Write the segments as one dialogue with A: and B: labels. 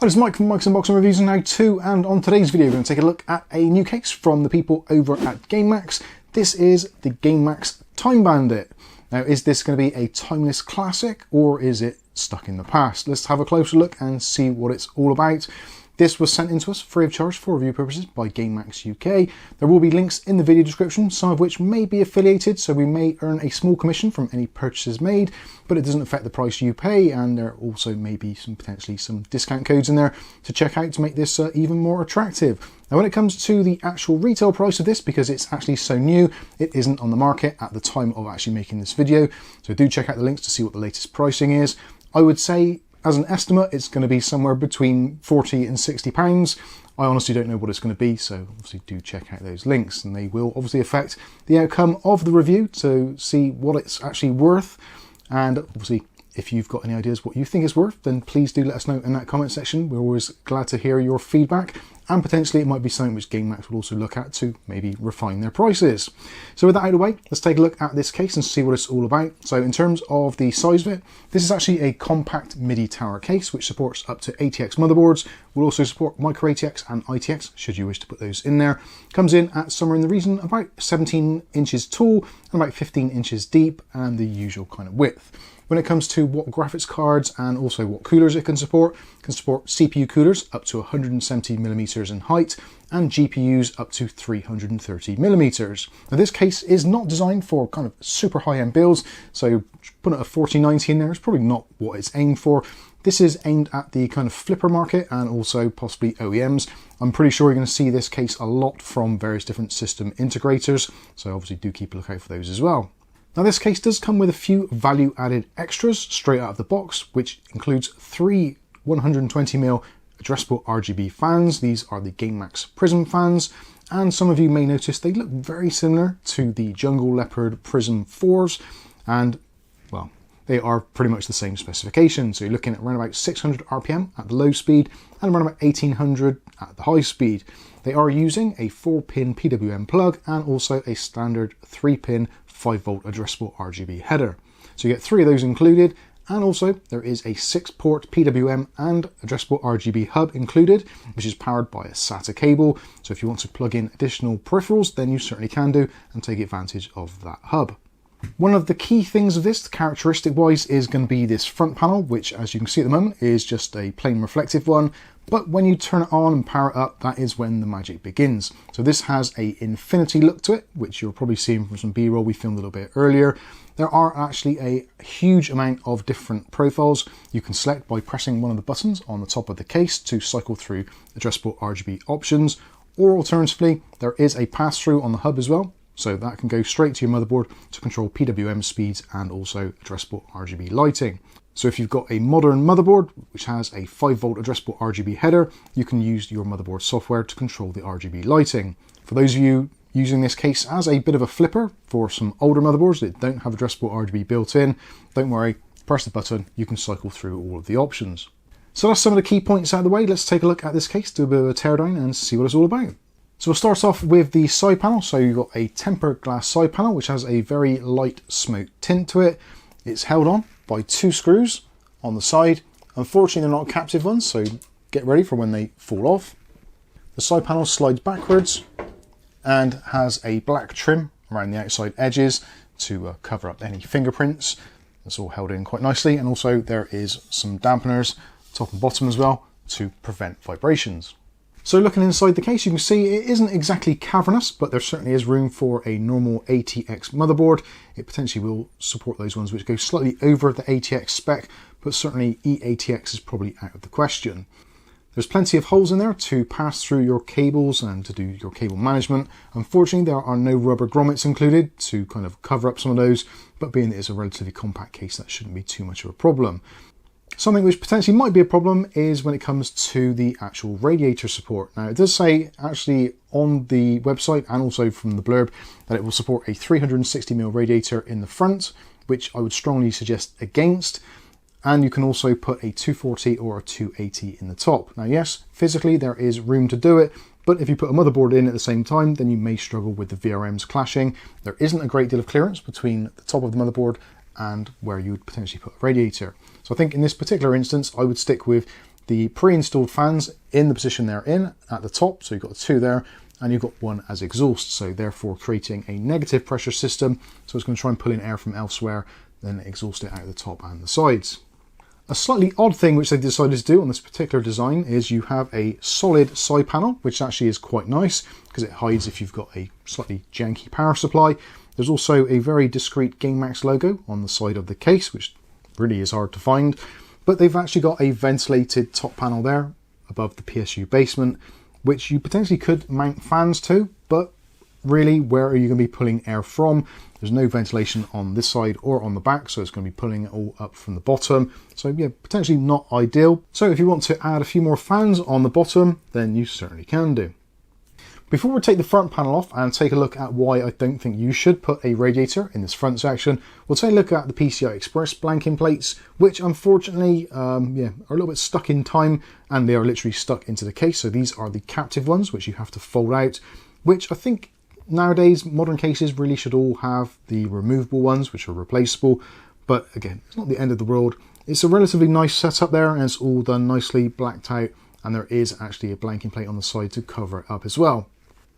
A: Hi, this is Mike from Mike's Unboxing Reviews and How To, and on today's video we're going to take a look at a new case from the people over at GameMax. This is the GameMax Time Bandit. Now, is this going to be a timeless classic or is it stuck in the past? Let's have a closer look and see what it's all about. This was sent in to us free of charge for review purposes by GameMax UK. There will be links in the video description, some of which may be affiliated, so we may earn a small commission from any purchases made, but it doesn't affect the price you pay, and there also may be potentially some discount codes in there to check out to make this even more attractive. Now, when it comes to the actual retail price of this, because it's actually so new, it isn't on the market at the time of actually making this video, so do check out the links to see what the latest pricing is. I would say, as an estimate, it's going to be somewhere between £40 and £60. I honestly don't know what it's going to be, so obviously do check out those links, and they will obviously affect the outcome of the review to see what it's actually worth. And obviously, if you've got any ideas what you think it's worth, then please do let us know in that comment section. We're always glad to hear your feedback, and potentially it might be something which GameMax will also look at to maybe refine their prices. So with that out of the way, let's take a look at this case and see what it's all about. So in terms of the size of it, this is actually a compact MIDI tower case which supports up to ATX motherboards. Will also support micro ATX and ITX should you wish to put those in there. Comes in at somewhere in the region about 17 inches tall and about 15 inches deep, and the usual kind of width. When it comes to what graphics cards and also what coolers it can support CPU coolers up to 170mm in height and GPUs up to 330mm. Now, this case is not designed for kind of super high-end builds, so putting a 4090 in there is probably not what it's aimed for. This is aimed at the kind of flipper market and also possibly OEMs. I'm pretty sure you're going to see this case a lot from various different system integrators, so obviously do keep a lookout for those as well. Now, this case does come with a few value-added extras straight out of the box, which includes 3 120mm addressable RGB fans. These are the GameMax Prism fans, and some of you may notice they look very similar to the Jungle Leopard Prism 4s, and, well, they are pretty much the same specification. So you're looking at around about 600 RPM at the low speed and around about 1800 at the high speed. They are using a 4-pin PWM plug and also a standard 3-pin 5-volt addressable RGB header. So you get 3 of those included, and also there is a 6-port PWM and addressable RGB hub included, which is powered by a SATA cable. So if you want to plug in additional peripherals, then you certainly can do and take advantage of that hub. One of the key things of this, characteristic wise, is going to be this front panel, which as you can see at the moment is just a plain reflective one. But when you turn it on and power it up, that is when the magic begins. So this has a infinity look to it, which you're probably seeing from some B-roll we filmed a little bit earlier. There are actually a huge amount of different profiles you can select by pressing one of the buttons on the top of the case to cycle through addressable RGB options. Or alternatively, there is a pass-through on the hub as well. So that can go straight to your motherboard to control PWM speeds and also addressable RGB lighting. So if you've got a modern motherboard which has a 5-volt addressable RGB header, you can use your motherboard software to control the RGB lighting. For those of you using this case as a bit of a flipper for some older motherboards that don't have addressable RGB built in, don't worry, press the button, you can cycle through all of the options. So that's some of the key points out of the way. Let's take a look at this case, do a bit of a teardown and see what it's all about. So we'll start off with the side panel. So you've got a tempered glass side panel which has a very light smoke tint to it. It's held on by 2 screws on the side. Unfortunately, they're not captive ones, so get ready for when they fall off. The side panel slides backwards and has a black trim around the outside edges to cover up any fingerprints. That's all held in quite nicely, and also there is some dampeners top and bottom as well to prevent vibrations. So looking inside the case, you can see it isn't exactly cavernous, but there certainly is room for a normal ATX motherboard. It potentially will support those ones which go slightly over the ATX spec, but certainly eATX is probably out of the question. There's plenty of holes in there to pass through your cables and to do your cable management. Unfortunately, there are no rubber grommets included to kind of cover up some of those, but being that it's a relatively compact case, that shouldn't be too much of a problem. Something which potentially might be a problem is when it comes to the actual radiator support. Now, it does say actually on the website and also from the blurb that it will support a 360mm radiator in the front, which I would strongly suggest against. And you can also put a 240 or a 280 in the top. Now, yes, physically there is room to do it, but if you put a motherboard in at the same time, then you may struggle with the VRMs clashing. There isn't a great deal of clearance between the top of the motherboard and where you would potentially put a radiator. So I think in this particular instance, I would stick with the pre-installed fans in the position they're in at the top. So you've got 2 there, and you've got 1 as exhaust. So therefore creating a negative pressure system. So it's going to try and pull in air from elsewhere, then exhaust it out the top and the sides. A slightly odd thing which they've decided to do on this particular design is you have a solid side panel, which actually is quite nice because it hides if you've got a slightly janky power supply. There's also a very discreet GameMax logo on the side of the case, which really is hard to find. But they've actually got a ventilated top panel there above the PSU basement, which you potentially could mount fans to, but really, where are you going to be pulling air from? There's no ventilation on this side or on the back, so it's going to be pulling it all up from the bottom. So yeah, potentially not ideal. So if you want to add a few more fans on the bottom, then you certainly can do. Before we take the front panel off and take a look at why I don't think you should put a radiator in this front section, we'll take a look at the PCI Express blanking plates, which unfortunately are a little bit stuck in time, and they are literally stuck into the case. So these are the captive ones, which you have to fold out, which I think nowadays modern cases really should all have the removable ones, which are replaceable. But again, it's not the end of the world. It's a relatively nice setup there, and it's all done nicely blacked out, and there is actually a blanking plate on the side to cover it up as well.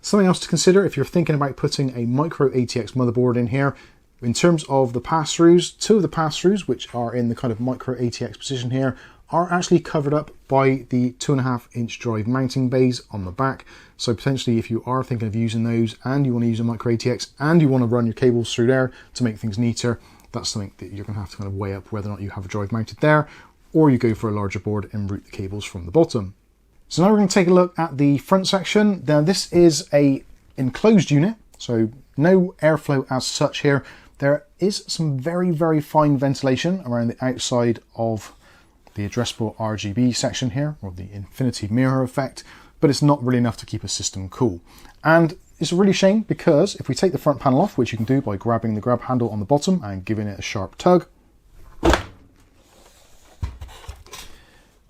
A: Something else to consider if you're thinking about putting a micro ATX motherboard in here, in terms of the pass-throughs, 2 of the pass-throughs, which are in the kind of micro ATX position here, are actually covered up by the 2.5-inch drive mounting bays on the back. So potentially if you are thinking of using those and you want to use a micro ATX and you want to run your cables through there to make things neater, that's something that you're going to have to kind of weigh up whether or not you have a drive mounted there, or you go for a larger board and route the cables from the bottom. So now we're going to take a look at the front section. Now this is a enclosed unit, so no airflow as such here. There is some very, very fine ventilation around the outside of the addressable RGB section here, or the infinity mirror effect, but it's not really enough to keep a system cool. And it's a really shame because if we take the front panel off, which you can do by grabbing the grab handle on the bottom and giving it a sharp tug,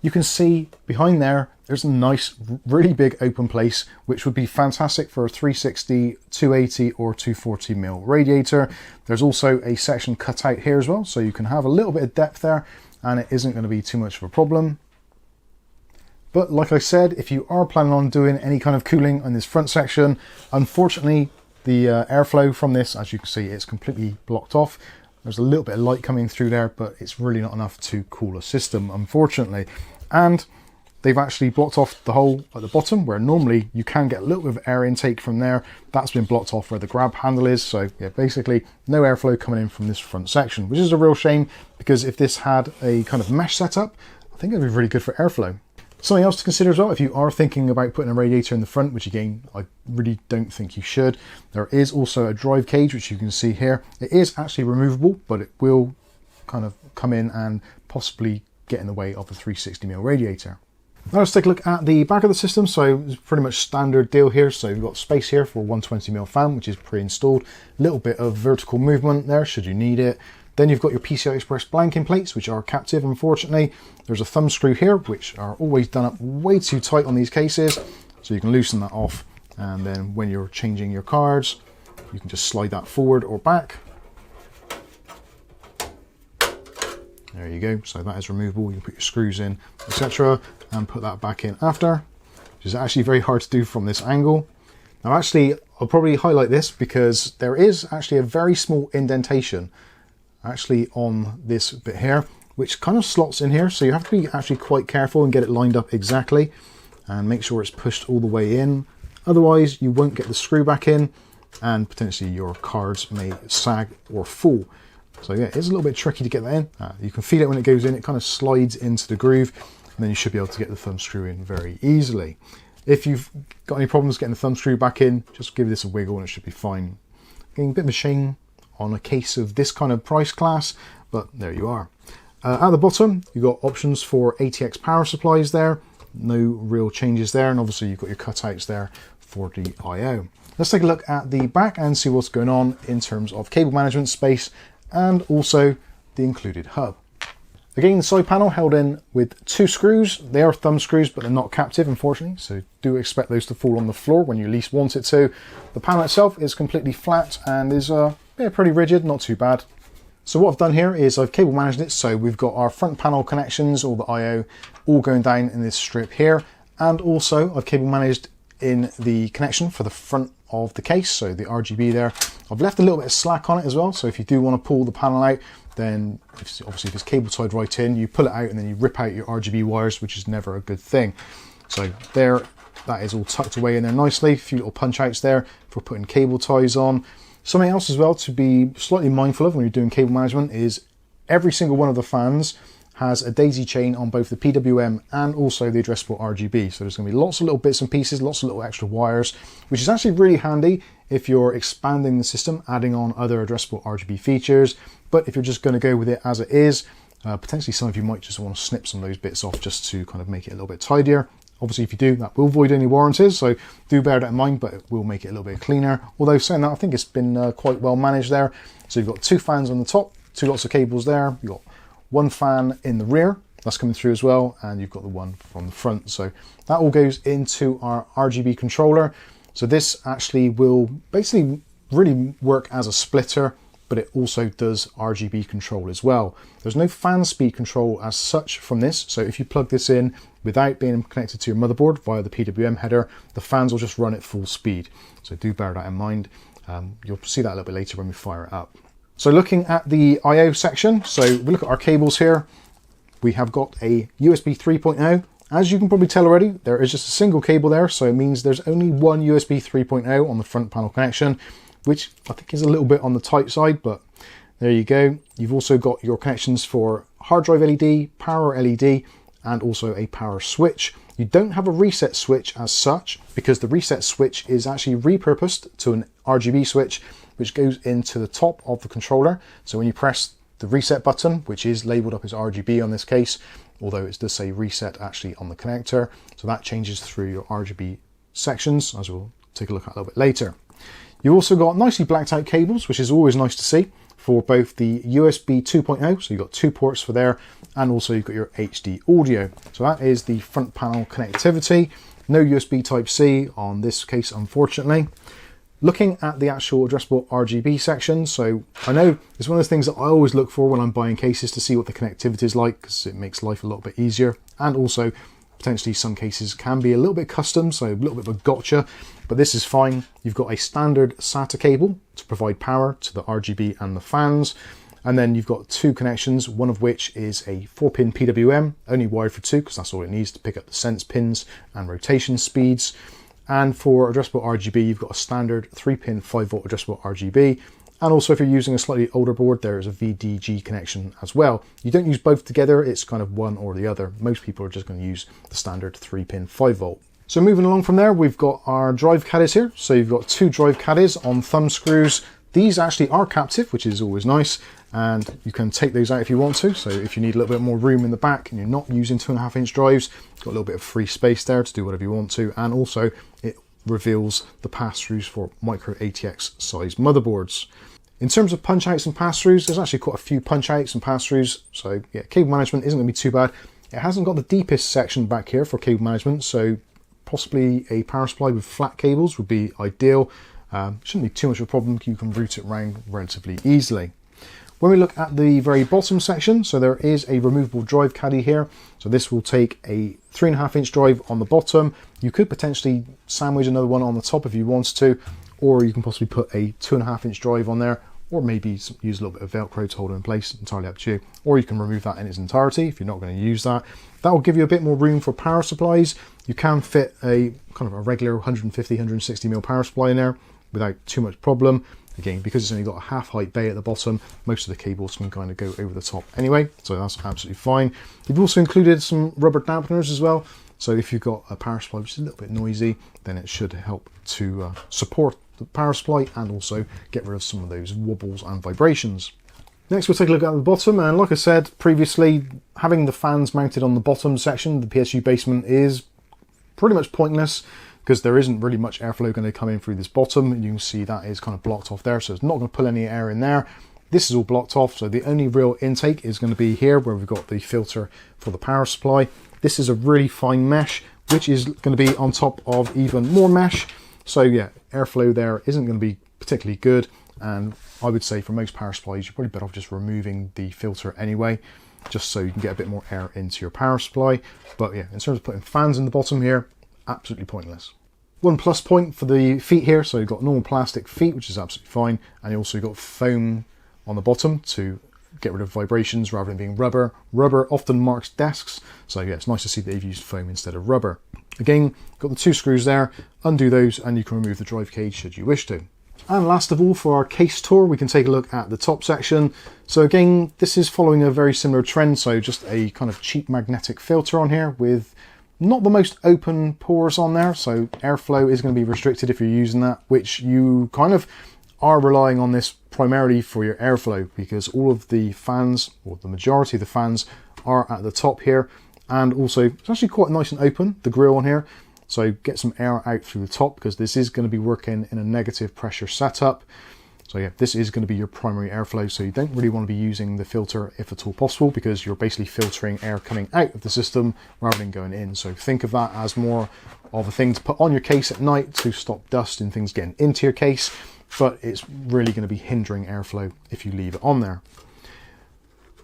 A: you can see behind there's a nice, really big open place, which would be fantastic for a 360, 280 or 240mm radiator. There's also a section cut out here as well, so you can have a little bit of depth there, and it isn't going to be too much of a problem. But like I said, if you are planning on doing any kind of cooling on this front section, unfortunately, the airflow from this, as you can see, it's completely blocked off. There's a little bit of light coming through there, but it's really not enough to cool a system, unfortunately. And they've actually blocked off the hole at the bottom, where normally you can get a little bit of air intake from there. That's been blocked off where the grab handle is. So yeah, basically no airflow coming in from this front section, which is a real shame, because if this had a kind of mesh setup, I think it'd be really good for airflow. Something else to consider as well, if you are thinking about putting a radiator in the front, which again, I really don't think you should, there is also a drive cage, which you can see here. It is actually removable, but it will kind of come in and possibly get in the way of a 360mm radiator. Now let's take a look at the back of the system. So it's pretty much standard deal here. So you've got space here for a 120mm fan, which is pre-installed. A little bit of vertical movement there should you need it. Then you've got your PCI Express blanking plates, which are captive, unfortunately. There's a thumb screw here, which are always done up way too tight on these cases. So you can loosen that off. And then when you're changing your cards, you can just slide that forward or back. There you go. So that is removable. You can put your screws in, etc., and put that back in after, which is actually very hard to do from this angle. Now actually, I'll probably highlight this because there is actually a very small indentation actually on this bit here, which kind of slots in here. So you have to be actually quite careful and get it lined up exactly and make sure it's pushed all the way in. Otherwise, you won't get the screw back in and potentially your cards may sag or fall. So yeah, it's a little bit tricky to get that in. You can feel it when it goes in, it kind of slides into the groove, and then you should be able to get the thumb screw in very easily. If you've got any problems getting the thumb screw back in, just give this a wiggle and it should be fine. Getting a bit of a shame on a case of this kind of price class, but there you are. At the bottom, you've got options for ATX power supplies there. No real changes there, and obviously you've got your cutouts there for the I/O. Let's take a look at the back and see what's going on in terms of cable management space and also the included hub. Again, the side panel held in with 2 screws. They are thumb screws, but they're not captive, unfortunately, so do expect those to fall on the floor when you least want it to. The panel itself is completely flat and is pretty rigid, not too bad. So what I've done here is I've cable managed it, so we've got our front panel connections, all the I/O, all going down in this strip here, and also I've cable managed in the connection for the front of the case, so the RGB there. I've left a little bit of slack on it as well, so if you do want to pull the panel out, then obviously if it's cable tied right in, you pull it out and then you rip out your RGB wires, which is never a good thing. So there, that is all tucked away in there nicely. A few little punch outs there for putting cable ties on. Something else as well to be slightly mindful of when you're doing cable management is every single one of the fans has a daisy chain on both the PWM and also the addressable RGB. So there's going to be lots of little bits and pieces, lots of little extra wires, which is actually really handy if you're expanding the system, adding on other addressable RGB features. But if you're just going to go with it as it is, potentially some of you might just want to snip some of those bits off just to kind of make it a little bit tidier. Obviously, if you do, that will void any warranties, so do bear that in mind, but it will make it a little bit cleaner. Although saying that, I think it's been quite well managed there. So you've got two fans on the top, two lots of cables there. You've got one fan in the rear, that's coming through as well, and you've got the one from the front. So that all goes into our RGB controller. So this actually will basically really work as a splitter, but it also does RGB control as well. There's no fan speed control as such from this, so if you plug this in without being connected to your motherboard via the PWM header, the fans will just run at full speed. So do bear that in mind. You'll see that a little bit later when we fire it up. So looking at the I/O section, so we look at our cables here. We have got a USB 3.0. As you can probably tell already, there is just a single cable there, so it means there's only one USB 3.0 on the front panel connection, which I think is a little bit on the tight side, but there you go. You've also got your connections for hard drive LED, power LED, and also a power switch. You don't have a reset switch as such, because the reset switch is actually repurposed to an RGB switch, which goes into the top of the controller. So when you press the reset button, which is labeled up as RGB on this case, although it does say reset actually on the connector, so that changes through your RGB sections, as we'll take a look at a little bit later. You've also got nicely blacked out cables, which is always nice to see, for both the USB 2.0, so you've got two ports for there, and also you've got your HD audio. So that is the front panel connectivity. No USB Type-C on this case, unfortunately. Looking at the actual addressable RGB section, so I know it's one of those things that I always look for when I'm buying cases to see what the connectivity is like, because it makes life a little bit easier, and also potentially some cases can be a little bit custom, so a little bit of a gotcha, but this is fine. You've got a standard SATA cable to provide power to the RGB and the fans, and then you've got two connections, one of which is a 4-pin PWM, only wired for two because that's all it needs to pick up the sense pins and rotation speeds. And for addressable RGB, you've got a standard 3-pin 5-volt addressable RGB. And also if you're using a slightly older board, there is a VDG connection as well. You don't use both together, it's kind of one or the other. Most people are just going to use the standard 3-pin 5-volt. So moving along from there, we've got our drive caddies here. So you've got two drive caddies on thumb screws. These actually are captive, which is always nice, and you can take those out if you want to. So if you need a little bit more room in the back and you're not using 2.5-inch drives, you've got a little bit of free space there to do whatever you want to. And also it reveals the pass-throughs for micro ATX size motherboards. In terms of punch outs and pass-throughs, there's actually quite a few punch outs and pass-throughs. So yeah, cable management isn't going to be too bad. It hasn't got the deepest section back here for cable management, so possibly a power supply with flat cables would be ideal. Shouldn't be too much of a problem. You can route it around relatively easily. When we look at the very bottom section, so there is a removable drive caddy here. So this will take a 3.5-inch drive on the bottom. You could potentially sandwich another one on the top if you wanted to, or you can possibly put a 2.5-inch drive on there, or maybe use a little bit of Velcro to hold it in place, entirely up to you. Or you can remove that in its entirety if you're not going to use that. That will give you a bit more room for power supplies. You can fit a kind of a regular 150, 160mm power supply in there without too much problem. Again, because it's only got a half height bay at the bottom, most of the cables can kind of go over the top anyway, so that's absolutely fine. You've also included some rubber dampeners as well, so if you've got a power supply which is a little bit noisy, then it should help to support the power supply and also get rid of some of those wobbles and vibrations. Next we'll take a look at the bottom, and like I said previously, having the fans mounted on the bottom section, the PSU basement, is pretty much pointless, because there isn't really much airflow going to come in through this bottom, and you can see that is kind of blocked off there, so it's not going to pull any air in there. This is all blocked off, so the only real intake is going to be here where we've got the filter for the power supply. This is a really fine mesh, which is going to be on top of even more mesh, so yeah, airflow there isn't going to be particularly good. And I would say for most power supplies, you're probably better off just removing the filter anyway, just so you can get a bit more air into your power supply. But yeah, in terms of putting fans in the bottom here, absolutely pointless. One plus point for the feet here, so you've got normal plastic feet, which is absolutely fine, and you also got foam on the bottom to get rid of vibrations rather than being rubber. Rubber often marks desks, so yeah, it's nice to see that they've used foam instead of rubber. Again, got the 2 screws there, undo those, and you can remove the drive cage should you wish to. And last of all, for our case tour, we can take a look at the top section. So again, this is following a very similar trend, so just a kind of cheap magnetic filter on here with not the most open pores on there, so airflow is going to be restricted if you're using that, which you kind of are relying on this primarily for your airflow, because all of the fans, or the majority of the fans, are at the top here, and also it's actually quite nice and open, the grille on here, so get some air out through the top, because this is going to be working in a negative pressure setup. So yeah, this is going to be your primary airflow, so you don't really want to be using the filter if at all possible, because you're basically filtering air coming out of the system rather than going in. So think of that as more of a thing to put on your case at night to stop dust and things getting into your case, but it's really going to be hindering airflow if you leave it on there.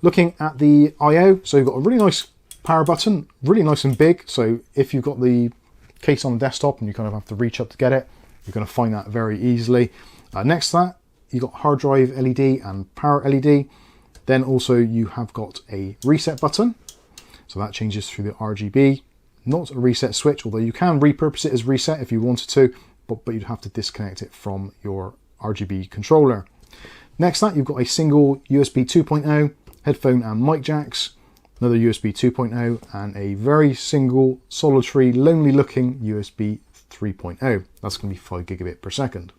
A: Looking at the I/O, so you've got a really nice power button, really nice and big, so if you've got the case on the desktop and you kind of have to reach up to get it, you're going to find that very easily. Next to that, you've got hard drive LED and power LED. Then also you have got a reset button, so that changes through the RGB. Not a reset switch, although you can repurpose it as reset if you wanted to, but you'd have to disconnect it from your RGB controller. Next to that, you've got a single USB 2.0 headphone and mic jacks, another USB 2.0, and a very single, solitary, lonely looking USB 3.0. That's going to be 5 gigabit per second.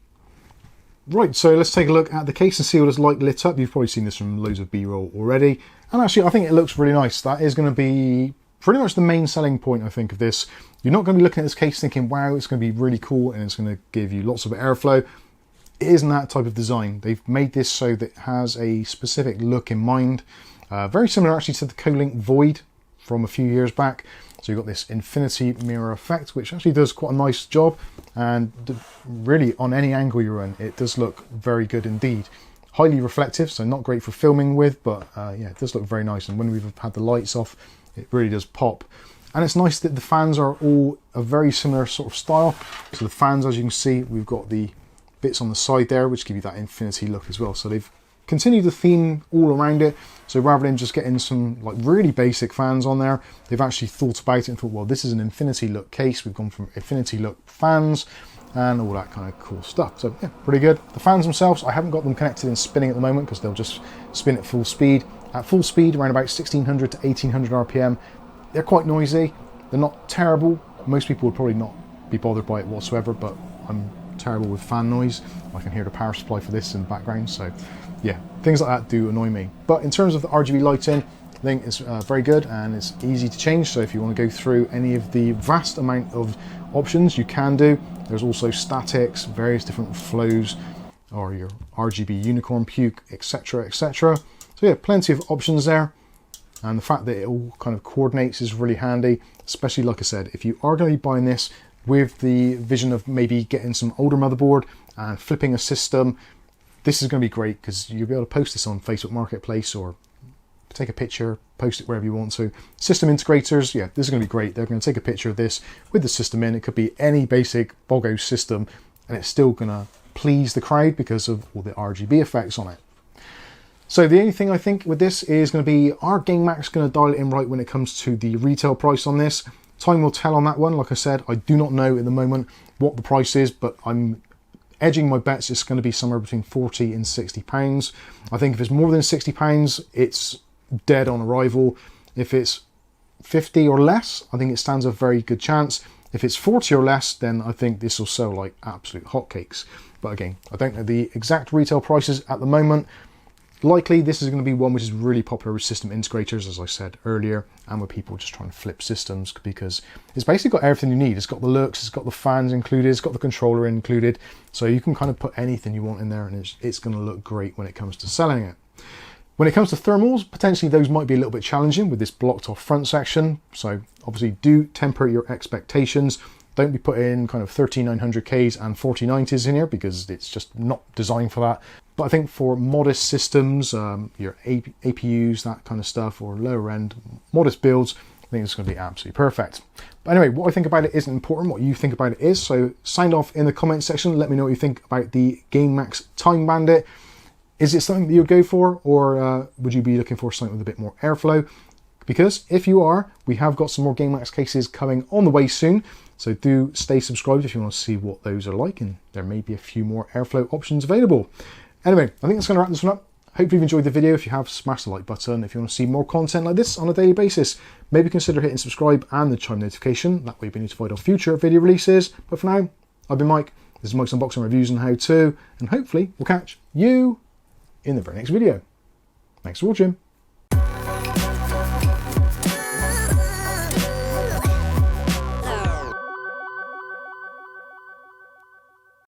A: Right, so let's take a look at the case and see what it's like lit up. You've probably seen this from loads of B-roll already. And actually, I think it looks really nice. That is going to be pretty much the main selling point, I think, of this. You're not going to be looking at this case thinking, wow, it's going to be really cool and it's going to give you lots of airflow. It isn't that type of design. They've made this so that it has a specific look in mind. Very similar actually to the Colink Void from a few years back. So you've got this infinity mirror effect, which actually does quite a nice job, and really on any angle you're in, it does look very good indeed. Highly reflective, so not great for filming with, but yeah, it does look very nice, and when we've had the lights off, it really does pop. And it's nice that the fans are all a very similar sort of style. So the fans, as you can see, we've got the bits on the side there, which give you that infinity look as well. So they've continued the theme all around it. So rather than just getting some like really basic fans on there, they've actually thought about it and thought, well, this is an infinity look case. We've gone from infinity look fans and all that kind of cool stuff. So yeah, pretty good. The fans themselves, I haven't got them connected and spinning at the moment because they'll just spin at full speed. At full speed, around about 1600 to 1800 RPM. They're quite noisy. They're not terrible. Most people would probably not be bothered by it whatsoever, but I'm terrible with fan noise. I can hear the power supply for this in the background, so yeah, things like that do annoy me. But in terms of the RGB lighting, I think it's very good and it's easy to change. So if you want to go through any of the vast amount of options, you can do. There's also statics, various different flows, or your RGB unicorn puke, etc, etc. So yeah, plenty of options there. And the fact that it all kind of coordinates is really handy, especially like I said, if you are going to be buying this with the vision of maybe getting some older motherboard and flipping a system, this is going to be great because you'll be able to post this on Facebook Marketplace or take a picture, post it wherever you want to. System integrators, yeah, this is going to be great. They're going to take a picture of this with the system in. It could be any basic BOGO system and it's still going to please the crowd because of all the RGB effects on it. So the only thing I think with this is going to be, are GameMax going to dial it in right when it comes to the retail price on this? Time will tell on that one. Like I said, I do not know at the moment what the price is, but I'm edging my bets it's going to be somewhere between 40 and 60 pounds. I think if it's more than 60 pounds, it's dead on arrival. If it's 50 or less, I think it stands a very good chance. If it's 40 or less, then I think this will sell like absolute hotcakes. But again, I don't know the exact retail prices at the moment. Likely this is going to be one which is really popular with system integrators, as I said earlier, and with people just trying to flip systems because it's basically got everything you need. It's got the looks, it's got the fans included, it's got the controller included, so you can kind of put anything you want in there and it's going to look great when it comes to selling it. When it comes to thermals, potentially those might be a little bit challenging with this blocked off front section, so obviously do temper your expectations. Don't be putting kind of 3900Ks and 4090s in here because it's just not designed for that. But I think for modest systems, your APUs, that kind of stuff, or lower end, modest builds, I think it's going to be absolutely perfect. But anyway, what I think about it isn't important. What you think about it is. So sound off in the comments section. Let me know what you think about the GameMax Time Bandit. Is it something that you would go for, or would you be looking for something with a bit more airflow? Because if you are, we have got some more GameMax cases coming on the way soon. So do stay subscribed if you want to see what those are like, and there may be a few more airflow options available. Anyway, I think that's going to wrap this one up. Hopefully you've enjoyed the video. If you have, smash the like button. If you want to see more content like this on a daily basis, maybe consider hitting subscribe and the chime notification. That way you'll be notified of future video releases. But for now, I've been Mike. This is Mike's Unboxing Reviews and How To, and hopefully we'll catch you in the very next video. Thanks for watching.